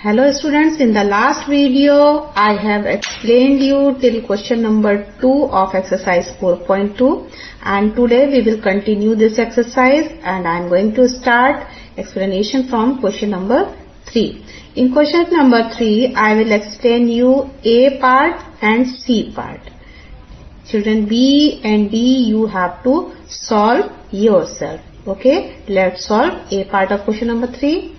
Hello students, in the last video I have explained you till question number 2 of exercise 4.2 and today we will continue this exercise and I am going to start explanation from question number 3. In question number 3 I will explain you A part and C part. Children, B and D you have to solve yourself. Okay, let's solve A part of question number 3.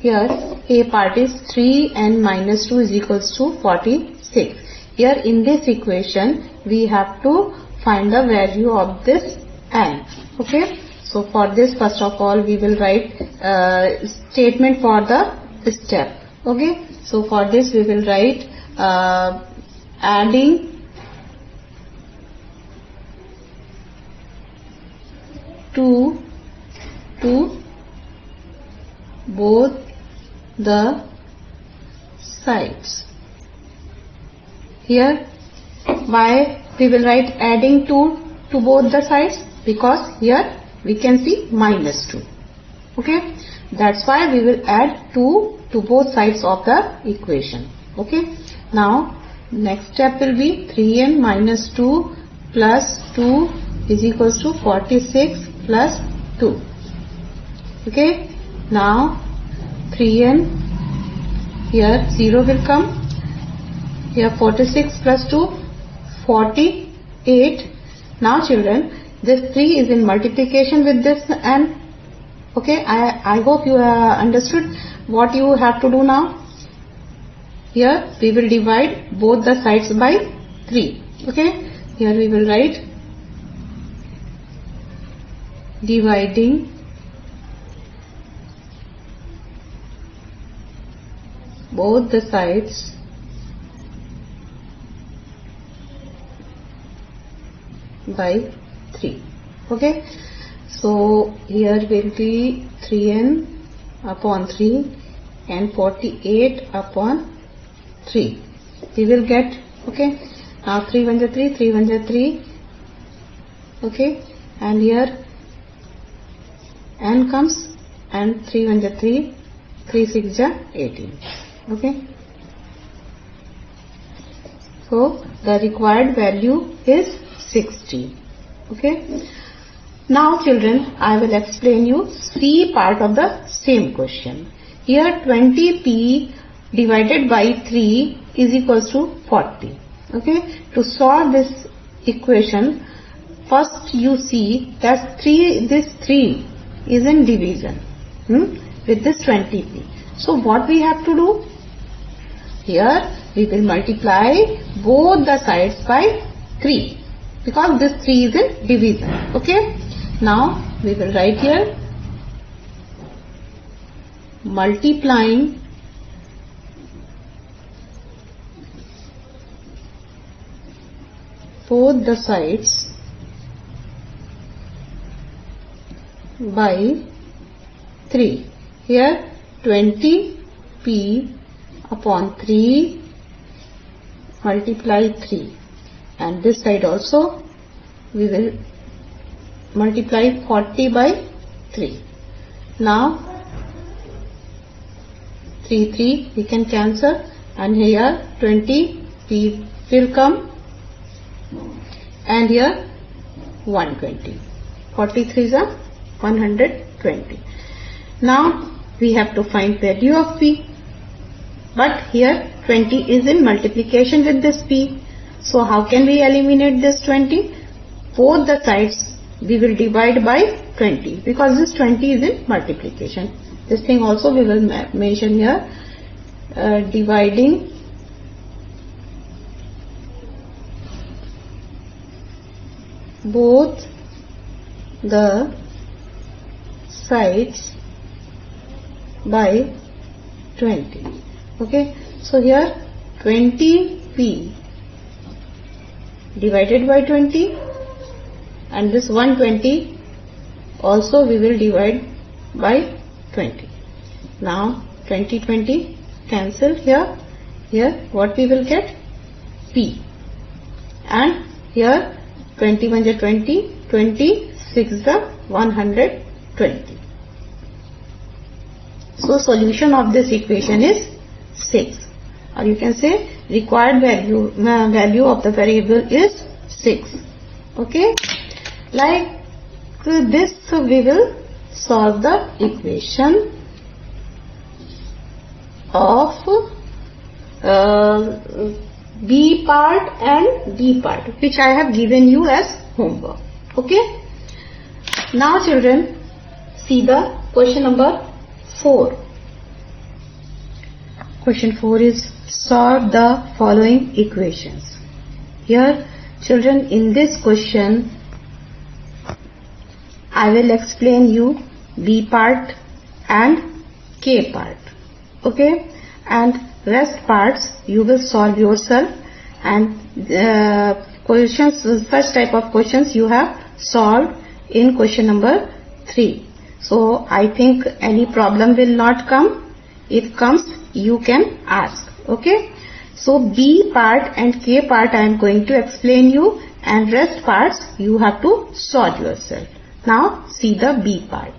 Here A part is 3n minus 2 is equals to 46. Here in this equation we have to find the value of this n. Okay, so for this first of all we will write statement for the step. Okay, so for this we will write adding to both the sides. Here why we will write adding 2 to both the sides, because here we can see minus 2. Okay, that's why we will add 2 to both sides of the equation. Okay, now next step will be 3n minus 2 plus 2 is equals to 46 plus 2. Okay, now 3n, here 0 will come, here 46 plus 2 48. Now children, this 3 is in multiplication with this n. Okay, I hope you have understood what you have to do now. Here we will divide both the sides by 3. Okay, here we will write dividing both the sides by 3. Okay, so here will be 3n upon 3 and 48 upon 3 we will get. Okay, now 3 1 3, 3 1 3. Okay, and here n comes and 3 1 3, 3 6 18. Okay, so the required value is 60. Okay, now children I will explain you C part of the same question. Here 20p divided by 3 is equals to 40. Okay, to solve this equation, first you see that this 3 is in division with this 20p. So what we have to do? Here we will multiply both the sides by 3 because this 3 is in division. Okay, now we will write here multiplying both the sides by 3. Here 20p upon 3 multiply 3 and this side also we will multiply 40 by 3. Now 3 we can cancel and here 20p will come and here 120. 43 is 120. Now we have to find value of p, but here 20 is in multiplication with this p. So how can we eliminate this 20? Both the sides we will divide by 20 because this 20 is in multiplication. This thing also we will mention here, dividing both the sides by 20. Okay, so here 20p divided by 20 and this 120 also we will divide by 20. Now 20 cancel here. Here what we will get? P, and here 20 1 20, 26 120. So solution of this equation is 6, or you can say required value of the variable is 6. Okay, like this we will solve the equation of B part and D part, which I have given you as homework. Okay, now children, see the question number 4. Question 4 is solve the following equations. Here children, in this question I will explain you B part and K part. Okay, and rest parts you will solve yourself, and questions, first type of questions you have solved in question number 3. So I think any problem will not come. If comes, you can ask. Okay, so B part and K part I am going to explain you, and rest parts you have to solve yourself. Now see the B part.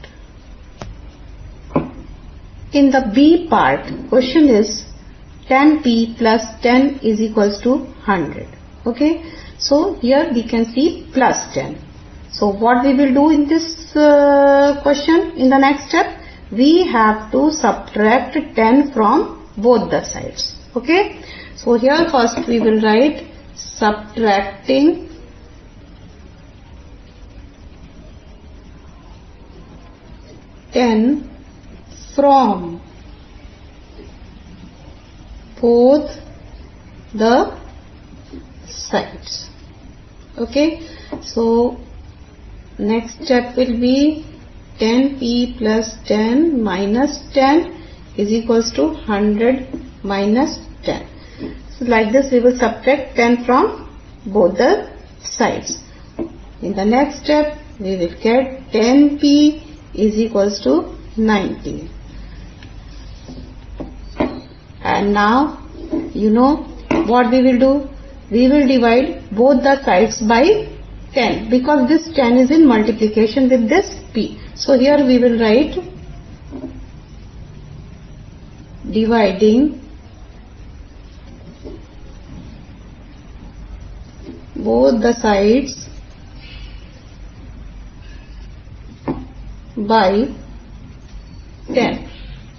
In the B part, question is 10p plus 10 is equals to 100. Okay, so here we can see plus 10. So what we will do in this question, in the next step, we have to subtract 10 from both the sides. Okay, so here first we will write subtracting 10 from both the sides. Okay, so next step will be 10p plus 10 minus 10 is equals to 100 minus 10. So like this we will subtract 10 from both the sides. In the next step we will get 10p is equals to 90. And now you know what we will do. We will divide both the sides by 10, because this 10 is in multiplication with this p. So here we will write dividing both the sides by 10.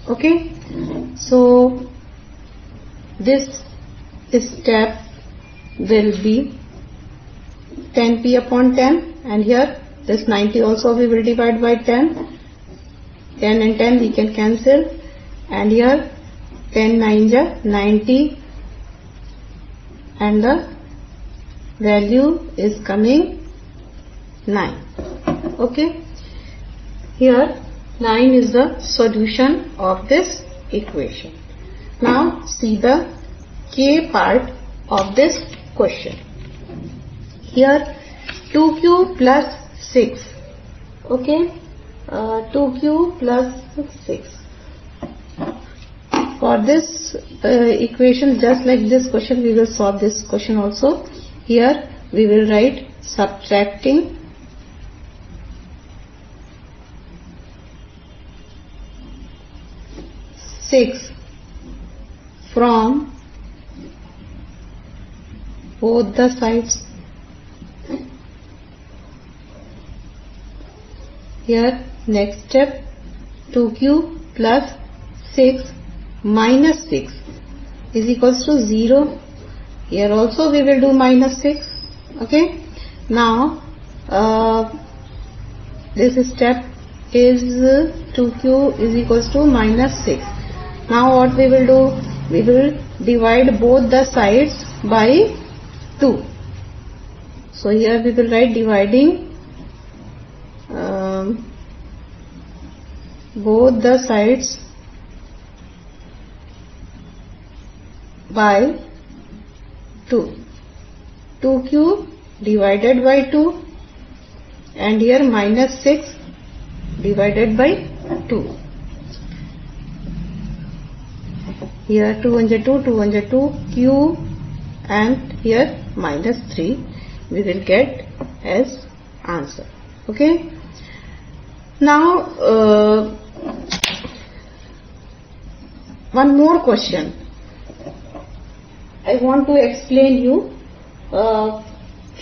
Okay, so this step will be 10p upon 10, and here this 90 also we will divide by 10. 10 and 10 we can cancel, and here 10 9 ja 90, and the value is coming 9. Okay, here 9 is the solution of this equation. Now see the K part of this question. Here 2q plus 6. Okay, 2q plus 6. For this equation, just like this question, we will solve this question also. Here we will write subtracting 6 from both the sides. Here next step, 2q plus 6 minus 6 is equals to 0. Here also we will do minus 6. Okay, now this step is 2q is equals to minus 6. Now what we will do? We will divide both the sides by 2. So here we will write dividing both the sides by 2. 2q divided by 2, and here minus 6 divided by 2. Here 2 and 2, 2 and 2, q, and here minus 3 we will get as answer. Okay, now one more question. I want to explain you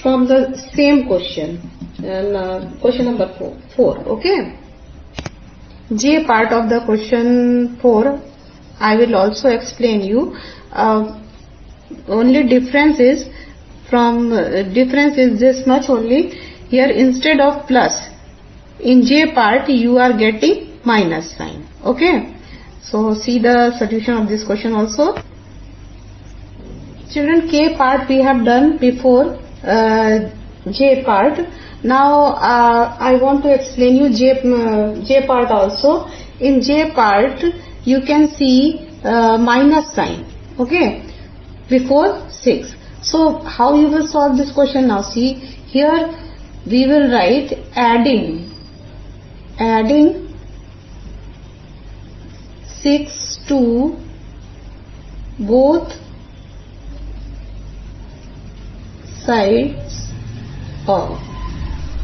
from the same question, and question number 4. Okay. J part of the question 4 I will also explain you. Only difference is this much only. Here instead of plus, in J part you are getting minus sign. Okay. So see the solution of this question also. Children, K part we have done before J part. Now I want to explain you J part also. In J part you can see minus sign, okay, before 6. So how you will solve this question now? See, here we will write adding 6 to both sides of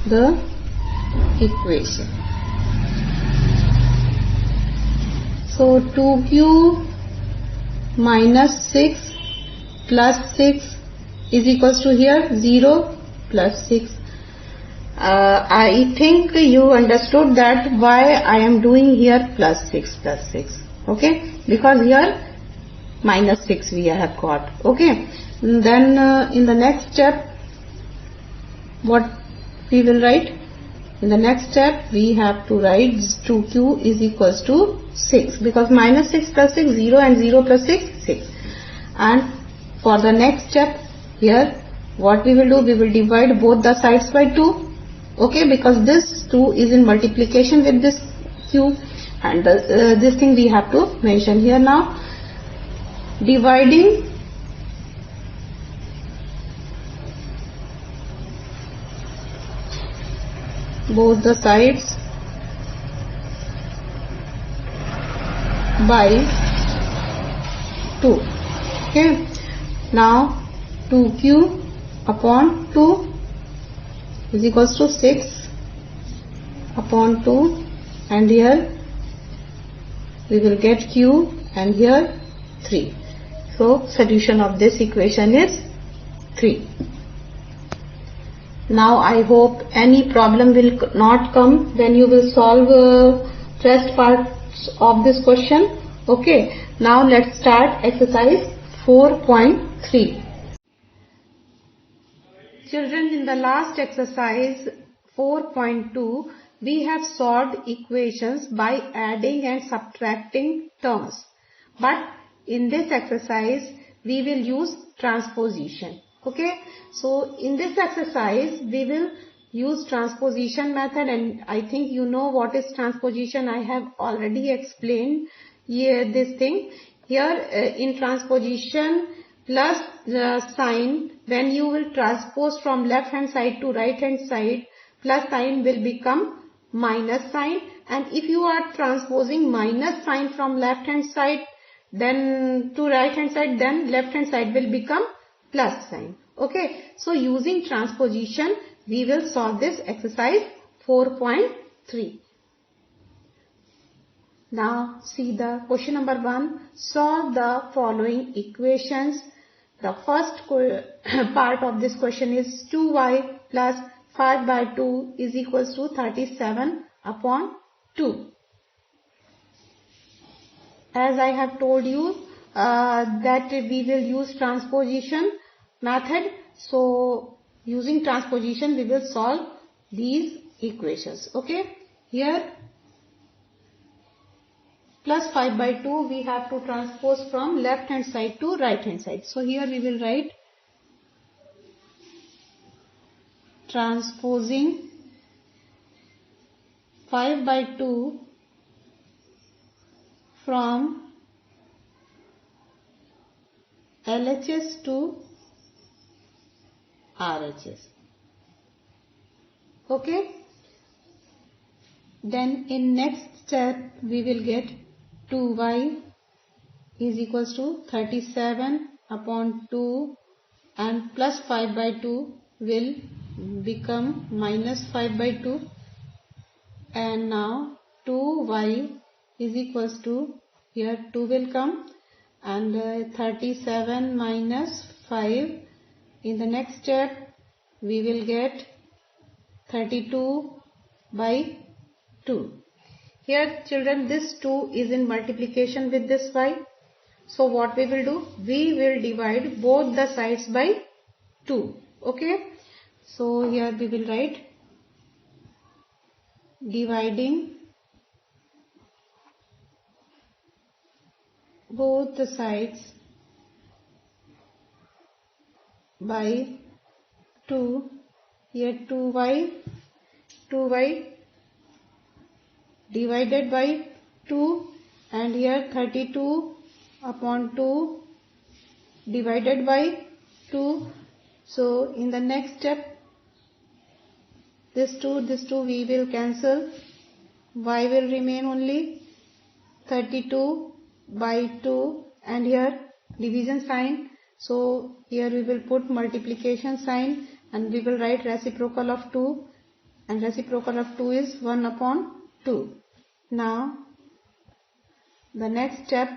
the equation. So 2q minus 6 plus 6 is equals to here 0 plus 6. I think you understood that why I am doing here plus 6 plus 6. Okay, because here minus 6 we have got. Okay, then in the next step what we will write? In the next step we have to write 2q is equals to 6, because minus 6 plus 6 0 and 0 plus 6 6. And for the next step here what we will do? We will divide both the sides by 2. Okay, because this 2 is in multiplication with this q, and this thing we have to mention here now. Dividing both the sides by 2. Okay, now 2q upon 2 is equals to 6 upon 2, and here we will get q and here 3. So solution of this equation is 3. Now I hope any problem will not come when you will solve rest parts of this question. Okay, now let's start exercise 4.3. Children, in the last exercise 4.2 we have solved equations by adding and subtracting terms, but in this exercise we will use transposition. Okay, so in this exercise we will use transposition method, and I think you know what is transposition. I have already explained here this thing. Here in transposition, plus the sign, when you will transpose from left hand side to right hand side, plus sign will become minus sign, and if you are transposing minus sign from left hand side then to right hand side, then left hand side will become plus sign. Okay, so using transposition we will solve this exercise 4.3. Now see the question number 1. Solve the following equations. The first part of this question is 2y plus 5 by 2 is equals to 37 upon 2. As I have told you that we will use transposition method. So using transposition we will solve these equations. Okay, here plus 5 by 2 we have to transpose from left hand side to right hand side. So here we will write transposing 5 by 2 from LHS to RHS. Okay, then in next step we will get 2y is equals to 37 upon 2, and plus 5 by 2 will become minus 5 by 2, and now 2y is equals to here 2 will come, and 37 minus 5. In the next step we will get 32 by 2. Here children, this 2 is in multiplication with this 5. So what we will do? We will divide both the sides by 2. Okay. So here we will write dividing both the sides by 2. Here 2y divided by 2, and here 32 upon 2 divided by 2. So in the next step, this 2 we will cancel, y will remain only 32 by 2, and here division sign. So here we will put multiplication sign, and we will write reciprocal of 2, and reciprocal of 2 is 1 upon 2. Now the next step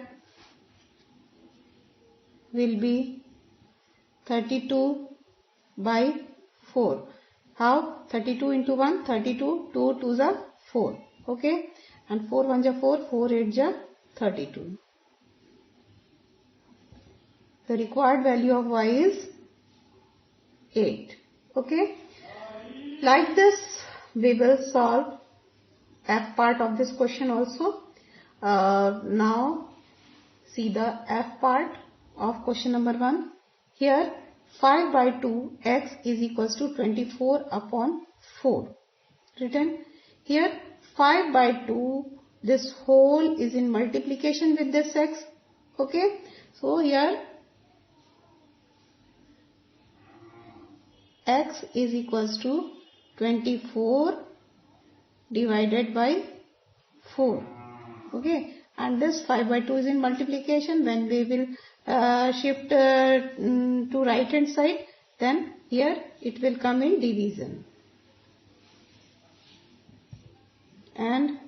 will be 32 by 4. How? 32 into 1, 32, 2 2s are 4. Okay, and 4 1s are 4, 4 8s are 32. The required value of y is 8. Okay, like this we will solve F part of this question also. Now see the F part of question number 1. Here 5 by 2 x is equals to 24 upon 4 written. Here 5 by 2, this whole is in multiplication with this x. Okay, so here x is equals to 24 divided by 4. Okay, and this 5 by 2 is in multiplication. When we will shift to right hand side, then here it will come in division, and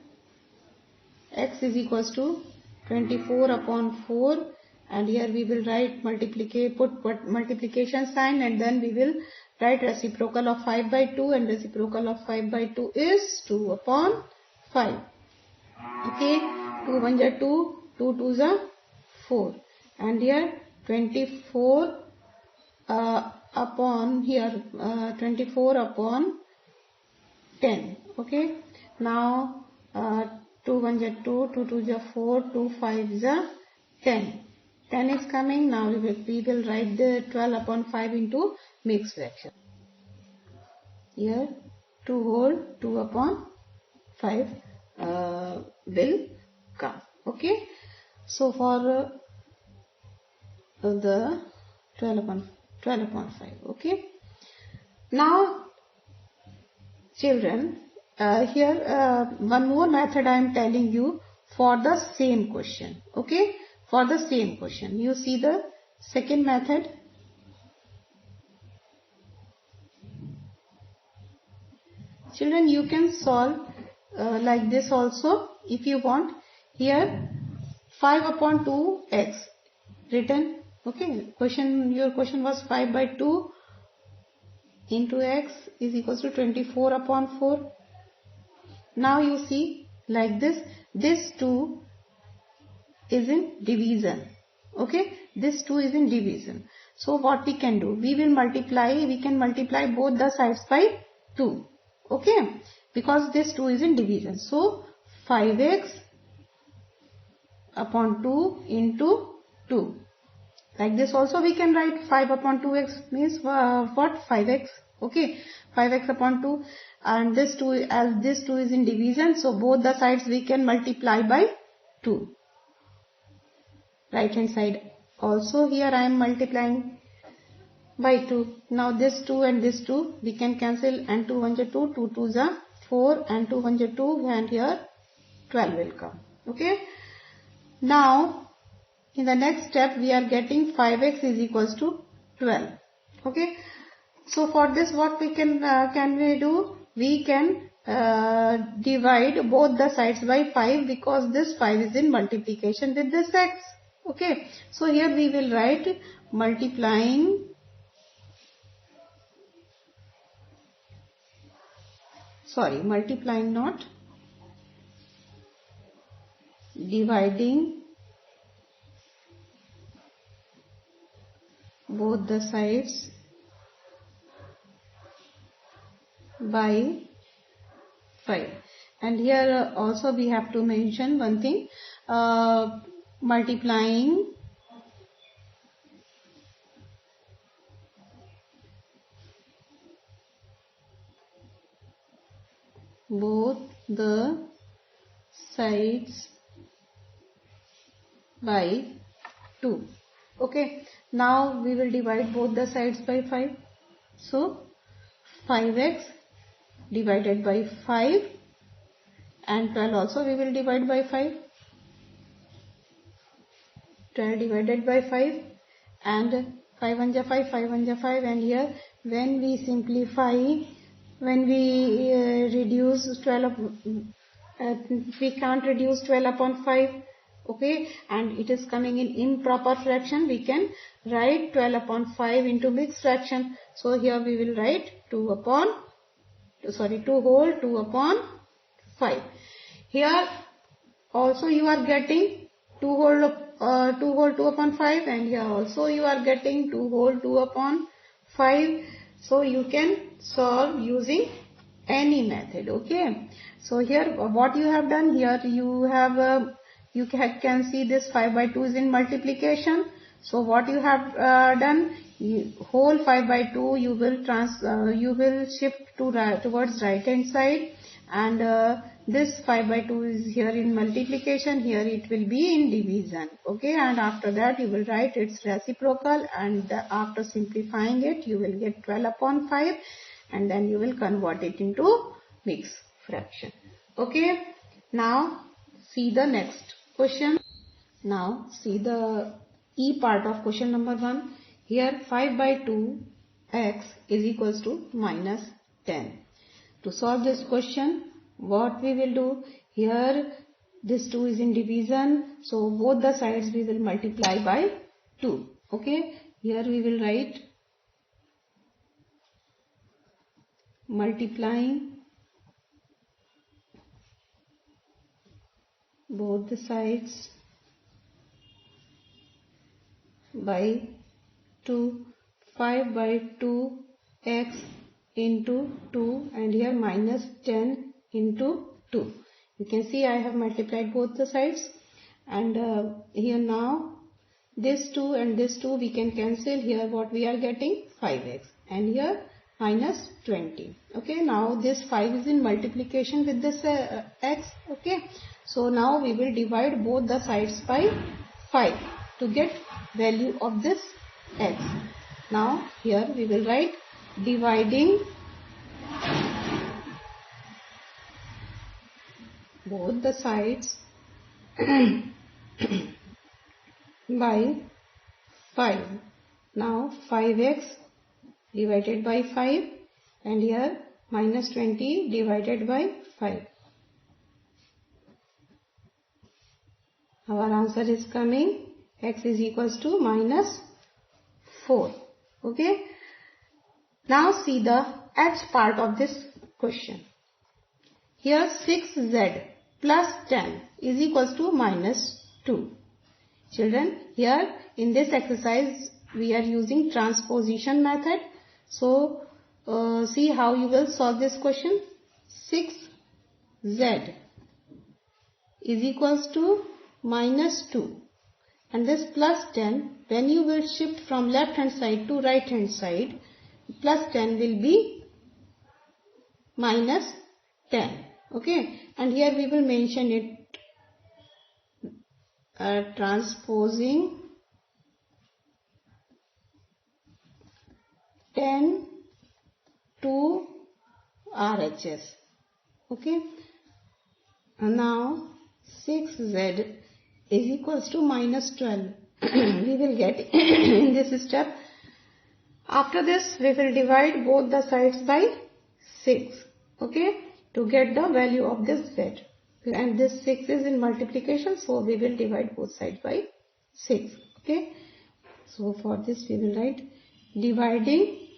x is equals to 24 upon 4, and here we will write put multiplication sign, and then we will write reciprocal of 5 by 2, and reciprocal of 5 by 2 is 2 upon 5. Okay, 2 1s are 2, 2 2s are 4, and here 24 upon here 24 upon 10. Okay, now 2 1s are 2, 2 2s are 4, 2 5s are 10. 10 is coming. Now we will write the 12 upon 5 into mixed fraction. Here 2 whole 2 upon 5 will come. Okay, so for the 12 upon 5. Okay, now children, here one more method I am telling you for the same question. Okay, for the same question, you see the second method. Children, you can solve like this also if you want. Here 5 upon 2 x written. Okay, your question was 5 by 2 into x is equals to 24 upon 4. Now you see like this 2 is in division. Okay, this 2 is in division. So what we can do? We can multiply both the sides by 2. Okay, because this 2 is in division. So 5x upon 2 into 2. Like this also we can write 5 upon 2x means what? 5x. Okay, 5x upon 2, and this 2, as this 2 is in division, so both the sides we can multiply by 2. Right hand side also here I am multiplying by 2. Now this 2 and this 2 we can cancel, and 2 1s are 2, 2 2s are 4, and 2 1s are 2, and here 12 will come. Okay, now in the next step we are getting 5x is equals to 12. Okay, so for this what we can we do? We can divide both the sides by 5 because this 5 is in multiplication with this x. Okay, so here we will write multiplying not, dividing both the sides by 5. And here also we have to mention one thing, multiplying both the sides by 2. Okay, now we will divide both the sides by 5. So 5x divided by 5, and 12 also we will divide by 5. 12 divided by 5, and 5 1 ja 5, 5 1 ja 5, and here when we simplify, when we reduce 12, we can't reduce 12 upon 5, okay, and it is coming in improper fraction, we can write 12 upon 5 into mixed fraction. So here we will write 2 upon 5. Here also you are getting 2 whole 2 upon 5, and here also you are getting 2 whole 2 upon 5. So you can solve using any method. Okay, so here what you have done, here you have you can see this 5 by 2 is in multiplication. So what you have done, whole 5 by 2 you will shift to towards right hand side, and this 5 by 2 is here in multiplication, here it will be in division. Okay, and after that you will write its reciprocal, and after simplifying it you will get 12 upon 5, and then you will convert it into mixed fraction. Okay, now see the next question. Now see the E part of question number 1. Here 5 by 2 x is equals to minus 10. To solve this question, what we will do, here this 2 is in division, so both the sides we will multiply by 2. Okay, here we will write multiplying both the sides by 2, 5 by 2 x into 2, and here minus 10 into 2. You can see I have multiplied both the sides, and here now this 2 and this 2 we can cancel. Here what we are getting, 5x, and here minus 20. Okay, now this 5 is in multiplication with this x. Okay, so now we will divide both the sides by 5 to get value of this x. Now here we will write dividing both the sides by 5. Now 5x divided by 5, and here minus 20 divided by 5. Our answer is coming, x is equals to minus 4. Okay, now see the H part of this question. Here 6z plus 10 is equals to minus 2. Children, here in this exercise we are using transposition method. So see how you will solve this question. 6z is equals to minus 2, and this plus 10, when you will shift from left hand side to right hand side, plus 10 will be minus 10. Okay, and here we will mention it transposing 10 to RHS. Okay, and now 6z is equals to minus 12. We will get in this step. After this we will divide both the sides by 6. Okay, to get the value of this z. And this 6 is in multiplication, so we will divide both sides by 6. Okay. So for this we will write dividing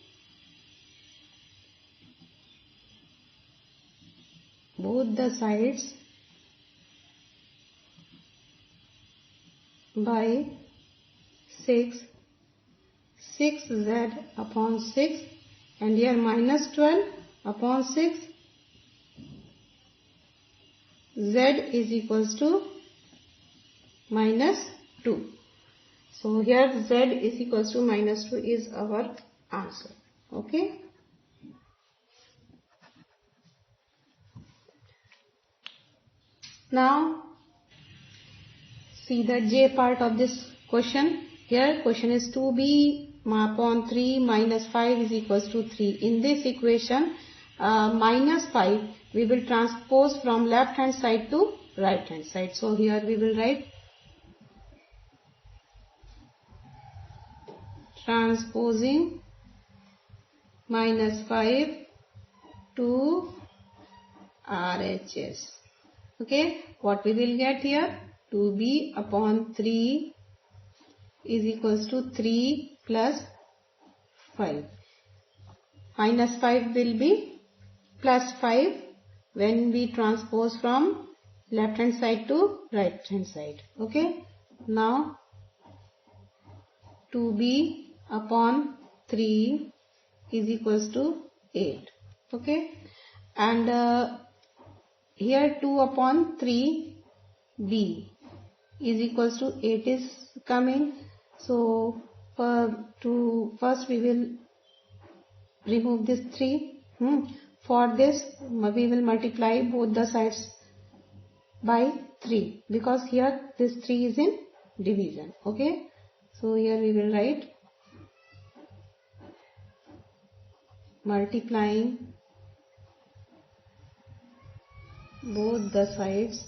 both the sides by 6, 6z upon 6, and here minus 12 upon 6, z is equals to minus 2. So here z is equals to minus 2 is our answer. Okay. Now see the j part of this question. Here question is 2b upon 3 minus 5 is equals to 3. In this equation minus 5 we will transpose from left hand side to right hand side. So here we will write transposing minus 5 to RHS. Okay, what we will get here? 2b upon 3 is equals to 3 plus 5. Minus 5 will be plus 5 when we transpose from left hand side to right hand side. Okay, now 2b upon 3 is equals to 8. Okay, and here 2 upon 3b is equals to 8 is coming. So first we will remove this 3. For this we will multiply both the sides by 3 because here this 3 is in division. Okay, so here we will write multiplying both the sides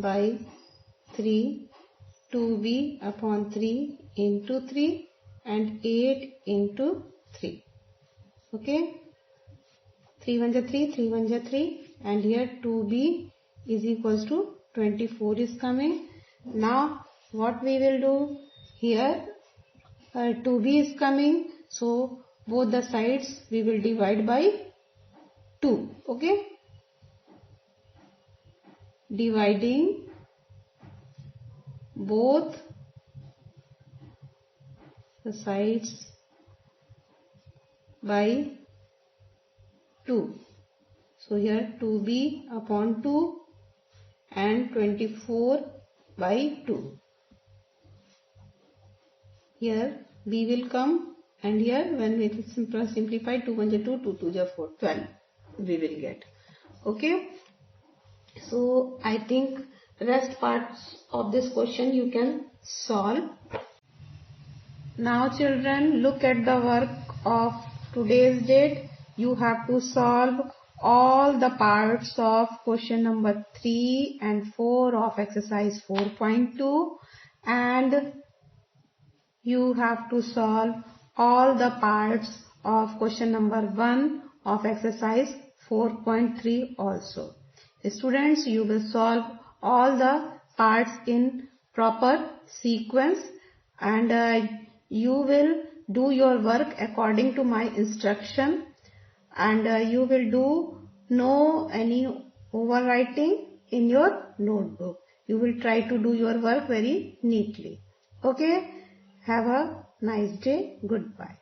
by 3, 2b upon 3 into 3 and 8 into 3. Okay, 3 1 3, 3 1 3, and here 2b is equals to 24 is coming. Now what we will do here, 2b is coming, so both the sides we will divide by 2. Okay, dividing both the sides by 2. So here 2b upon 2 and 24 by 2. Here b will come, and here when we simplify 2 1 2, 2 2 4, 12 we will get. Okay, so I think rest parts of this question you can solve. Now children, look at the work of today's date. You have to solve all the parts of question number 3 and 4 of exercise 4.2, and you have to solve all the parts of question number 1 of exercise 4.3 also. Students, you will solve all the parts in proper sequence, and you will do your work according to my instruction, and you will do no any overwriting in your notebook. You will try to do your work very neatly. Okay, have a nice day. Goodbye.